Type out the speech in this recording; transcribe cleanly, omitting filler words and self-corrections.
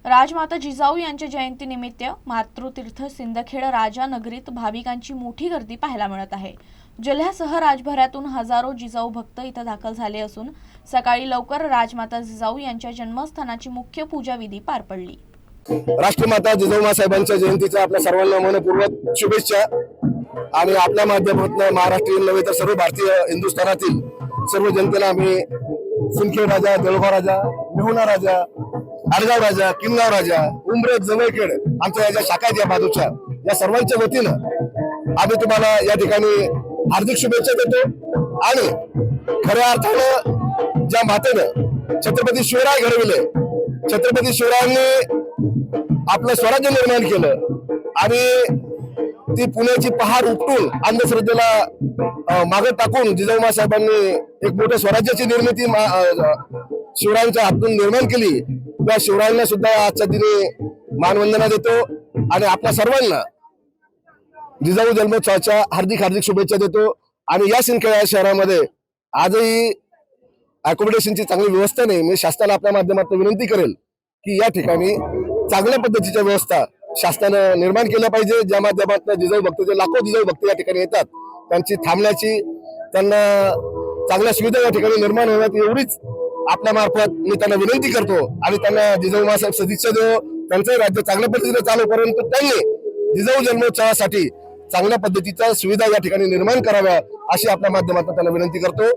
राजमाता जिजाऊ यांच्या जयंतीनिमित्त मातृतीर्थ सिंदखेड राजा नगरीत भाविकांची मोठी गर्दी पाहायला मिळत आहे। जिल्ह्यासह राज्यभरातून हजारो जिजाऊ भक्त इथं दाखल झाले असून सकाळी लवकर राजमाता जिजाऊ यांच्या जन्मस्थानाची मुख्य पूजा विधी पार पडली। राष्ट्रमाता जिजाऊ साहेबांच्या जयंतीच्या आपल्या सर्वांना मनपूर्वक शुभेच्छा। आणि आपल्या माध्यमातून महाराष्ट्रीयन नव्हे तर सर्व भारतीय हिंदुस्थानातील सर्व जनतेला आम्ही सिंदखेड राजा, देऊळगाव राजा, मेहुणा राजा, आडगाव राजा, किनगाव राजा, उमरेड, जवळखेड आमच्या या ज्या शाखा आहेत या बाजूच्या या सर्वांच्या वतीनं आम्ही तुम्हाला या ठिकाणी हार्दिक शुभेच्छा देतो। आणि खऱ्या अर्थानं ज्या मातेनं छत्रपती शिवराय घडविले, छत्रपती शिवरायांनी आपलं स्वराज्य निर्माण केलं आणि ती पुण्याची पहाड उपटून अंधश्रद्धेला मागे टाकून जिजाऊ साहेबांनी एक मोठ्या स्वराज्याची निर्मिती शिवरायांच्या हातून निर्माण केली। त्या शिवरायांना सुद्धा आजच्या दिनी मानवंदना देतो आणि आपल्या सर्वांना जिजाऊ जन्मोत्सवाच्या हार्दिक हार्दिक शुभेच्छा देतो। आणि या सिंदखेड शहरामध्ये आजही अकोमोडेशनची चांगली व्यवस्था नाही। मी शासनाला आपल्या माध्यमातून विनंती करेल की या ठिकाणी चांगल्या पद्धतीच्या व्यवस्था शासनानं निर्माण केल्या पाहिजे। ज्या माध्यमातून जिजाऊ भक्त, जे लाखो जिजाऊ भक्त या ठिकाणी येतात, त्यांची थांबण्याची, त्यांना चांगल्या सुविधा या ठिकाणी निर्माण होण्यात एवढीच आपल्या मार्फत मी त्यांना विनंती करतो। आणि त्यांना जिजाऊ साहेब सदिच्छा देव, त्यांचंही राज्य चांगल्या पद्धतीने चालू, परंतु त्यांनी जिजाऊ जन्मोत्सवासाठी चांगल्या पद्धतीच्या सुविधा या ठिकाणी निर्माण कराव्या अशी आपल्या माध्यमातून त्यांना विनंती करतो।